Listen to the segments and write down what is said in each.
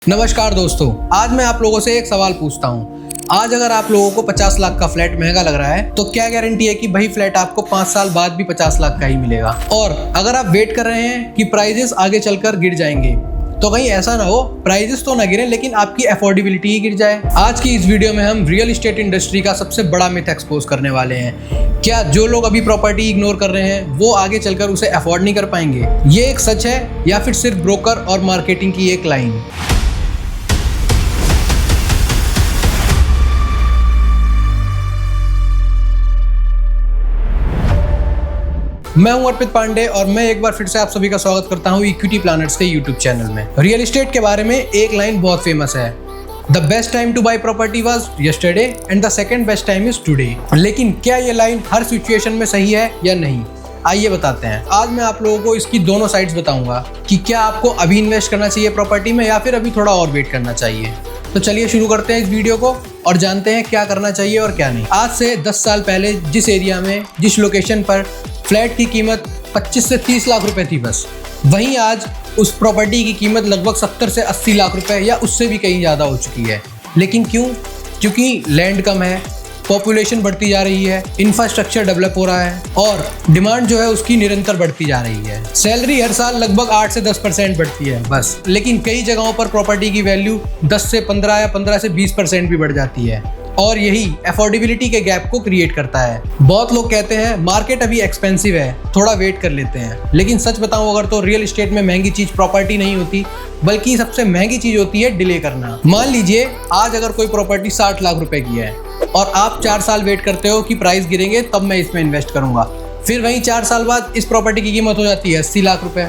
नमस्कार दोस्तों, आज मैं आप लोगों से एक सवाल पूछता हूँ। आज अगर आप लोगों को 50 लाख का फ्लैट महंगा लग रहा है तो क्या गारंटी है कि वही फ्लैट आपको 5 साल बाद भी 50 लाख का ही मिलेगा। और अगर आप वेट कर रहे हैं कि प्राइजेस आगे चलकर गिर जाएंगे तो कहीं ऐसा ना हो, प्राइजेस तो ना गिरे लेकिन आपकी अफोर्डेबिलिटी ही गिर जाए। आज की इस वीडियो में हम रियल एस्टेट इंडस्ट्री का सबसे बड़ा मिथ एक्सपोज करने वाले हैं। क्या जो लोग अभी प्रॉपर्टी इग्नोर कर रहे हैं वो आगे चलकर उसे अफोर्ड नहीं कर पाएंगे? ये एक सच है या फिर सिर्फ ब्रोकर और मार्केटिंग की एक लाइन? मैं हूं अर्पित पांडे और मैं एक बार फिर से आप सभी का स्वागत करता हूं इक्विटी प्लानर्स के यूट्यूब चैनल में। रियल एस्टेट के बारे में एक लाइन बहुत फेमस है, the best time to buy property was yesterday and the second best time is today. लेकिन क्या ये लाइन हर सिचुएशन में सही है या नहीं, आइए बताते हैं। आज मैं आप लोगों को इसकी दोनों साइड्स बताऊंगा कि क्या आपको अभी इन्वेस्ट करना चाहिए प्रॉपर्टी में या फिर अभी थोड़ा और वेट करना चाहिए। तो चलिए शुरू करते हैं इस वीडियो को और जानते हैं क्या करना चाहिए और क्या नहीं। आज से 10 साल पहले जिस एरिया में जिस लोकेशन पर फ्लैट की कीमत 25 से 30 लाख रुपए थी बस, वहीं आज उस प्रॉपर्टी की कीमत लगभग 70 से 80 लाख रुपए या उससे भी कहीं ज़्यादा हो चुकी है। लेकिन क्यों? क्योंकि लैंड कम है, पॉपुलेशन बढ़ती जा रही है, इंफ्रास्ट्रक्चर डेवलप हो रहा है और डिमांड जो है उसकी निरंतर बढ़ती जा रही है। सैलरी हर साल लगभग 8 से 10% बढ़ती है बस, लेकिन कई जगहों पर प्रॉपर्टी की वैल्यू 10 से 15 या 15 से 20% भी बढ़ जाती है और यही अफोर्डेबिलिटी के गैप को क्रिएट करता है। बहुत लोग कहते हैं मार्केट अभी एक्सपेंसिव है, थोड़ा वेट कर लेते हैं। लेकिन सच बताऊं अगर तो रियल एस्टेट में महंगी चीज प्रॉपर्टी नहीं होती, बल्कि सबसे महंगी चीज होती है डिले करना। मान लीजिए आज अगर कोई प्रॉपर्टी 60 लाख रुपए की है और आप 4 साल वेट करते हो कि प्राइस गिरेंगे तब मैं इसमें इन्वेस्ट करूंगा, फिर वहीं 4 साल बाद इस प्रॉपर्टी की कीमत हो जाती है 80 लाख रुपए।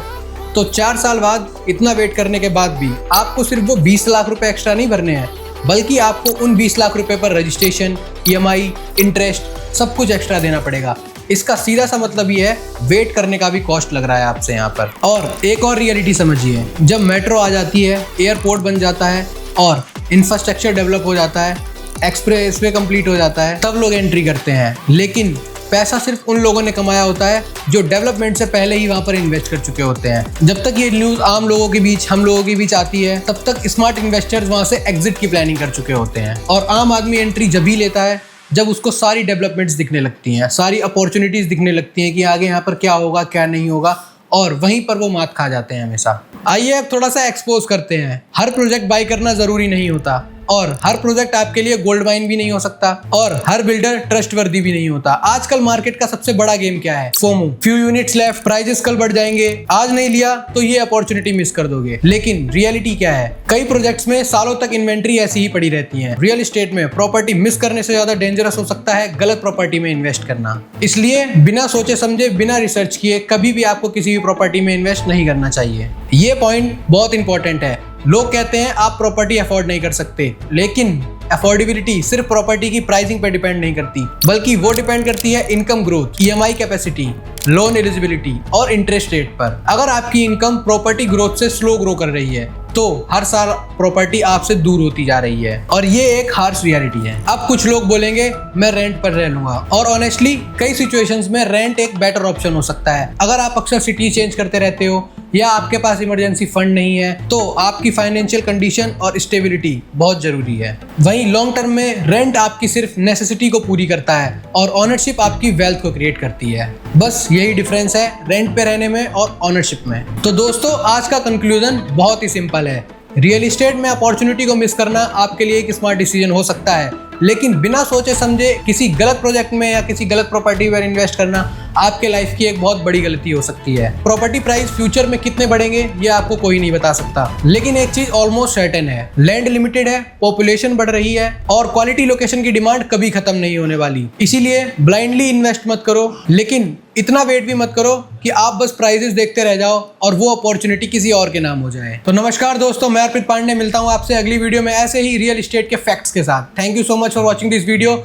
तो 4 साल बाद इतना वेट करने के बाद भी आपको सिर्फ वो 20 लाख रुपए एक्स्ट्रा नहीं भरने हैं, बल्कि आपको उन 20 लाख रुपए पर रजिस्ट्रेशन, EMI, इंटरेस्ट सब कुछ एक्स्ट्रा देना पड़ेगा। इसका सीधा सा मतलब ये है वेट करने का भी कॉस्ट लग रहा है आपसे यहाँ पर। और एक और रियलिटी समझिए, जब मेट्रो आ जाती है, एयरपोर्ट बन जाता है और इंफ्रास्ट्रक्चर डेवलप हो जाता है, एक्सप्रेस वे कंप्लीट हो जाता है, तब लोग एंट्री करते हैं। लेकिन पैसा सिर्फ उन लोगों ने कमाया होता है जो डेवलपमेंट से पहले ही वहाँ पर इन्वेस्ट कर चुके होते हैं। जब तक ये न्यूज़ आम लोगों के बीच, हम लोगों के बीच आती है, तब तक स्मार्ट इन्वेस्टर्स वहाँ से एग्जिट की प्लानिंग कर चुके होते हैं। और आम आदमी एंट्री जब ही लेता है जब उसको सारी डेवलपमेंट्स दिखने लगती हैं, सारी अपॉर्चुनिटीज़ दिखने लगती हैं कि आगे यहाँ पर क्या होगा क्या नहीं होगा, और वहीं पर वो मात खा जाते हैं हमेशा। आइए अब थोड़ा सा एक्सपोज करते हैं। हर प्रोजेक्ट बाय करना ज़रूरी नहीं होता और हर प्रोजेक्ट आपके लिए गोल्ड माइन भी नहीं हो सकता और हर बिल्डर ट्रस्टवर्दी भी नहीं होता। आजकल मार्केट का सबसे बड़ा गेम क्या है? FOMO, few units left, prices कल बढ़ जाएंगे, आज नहीं लिया तो ये अपॉर्चुनिटी मिस कर दोगे। लेकिन रियलिटी क्या है? कई प्रोजेक्ट्स में सालों तक इन्वेंट्री ऐसी ही पड़ी रहती है। रियल एस्टेट में प्रॉपर्टी मिस करने से ज्यादा डेंजरस हो सकता है गलत प्रॉपर्टी में इन्वेस्ट करना। इसलिए बिना सोचे समझे, बिना रिसर्च किए कभी भी आपको किसी भी प्रॉपर्टी में इन्वेस्ट नहीं करना चाहिए। ये पॉइंट बहुत इंपॉर्टेंट है। लोग कहते हैं आप प्रॉपर्टी अफोर्ड नहीं कर सकते, लेकिन अफोर्डेबिलिटी सिर्फ प्रॉपर्टी की प्राइसिंग पर डिपेंड नहीं करती, बल्कि वो डिपेंड करती है income growth, EMI capacity, loan eligibility और इंटरेस्ट रेट पर। अगर आपकी इनकम प्रॉपर्टी ग्रोथ से स्लो ग्रो कर रही है तो हर साल प्रॉपर्टी आपसे दूर होती जा रही है और ये एक हार्श रियलिटी है। अब कुछ लोग बोलेंगे मैं रेंट पर रह लूंगा, और ऑनेस्टली कई सिचुएशंस में रेंट एक बेटर ऑप्शन हो सकता है। अगर आप अक्सर सिटी चेंज करते रहते हो या आपके पास इमरजेंसी फंड नहीं है तो आपकी फाइनेंशियल कंडीशन और स्टेबिलिटी बहुत जरूरी है। वहीं लॉन्ग टर्म में रेंट आपकी सिर्फ नेसेसिटी को पूरी करता है और ओनरशिप आपकी वेल्थ को क्रिएट करती है। बस यही डिफरेंस है रेंट पे रहने में और ओनरशिप में। तो दोस्तों आज का कंक्लूजन बहुत ही सिंपल है। रियल एस्टेट में अपॉर्चुनिटी को मिस करना आपके लिए एक स्मार्ट डिसीजन हो सकता है, लेकिन बिना सोचे समझे किसी गलत प्रोजेक्ट में या किसी गलत प्रॉपर्टी पर इन्वेस्ट करना आपके लाइफ की एक बहुत बड़ी गलती हो सकती है। प्रॉपर्टी प्राइस फ्यूचर में कितने बढ़ेंगे ये आपको कोई नहीं बता सकता, लेकिन एक चीज ऑलमोस्ट सर्टेन है, लैंड लिमिटेड है, पॉपुलेशन बढ़ रही है और क्वालिटी लोकेशन की डिमांड कभी खत्म नहीं होने वाली। इसीलिए ब्लाइंडली इन्वेस्ट मत करो, लेकिन इतना वेट भी मत करो कि आप बस प्राइजेस देखते रह जाओ और वो अपॉर्चुनिटी किसी और के नाम हो जाए। तो नमस्कार दोस्तों, मैं अर्पित पांडे मिलता हूँ आपसे अगली वीडियो में ऐसे ही रियल एस्टेट के फैक्ट्स के साथ। Thank you so much for watching this video.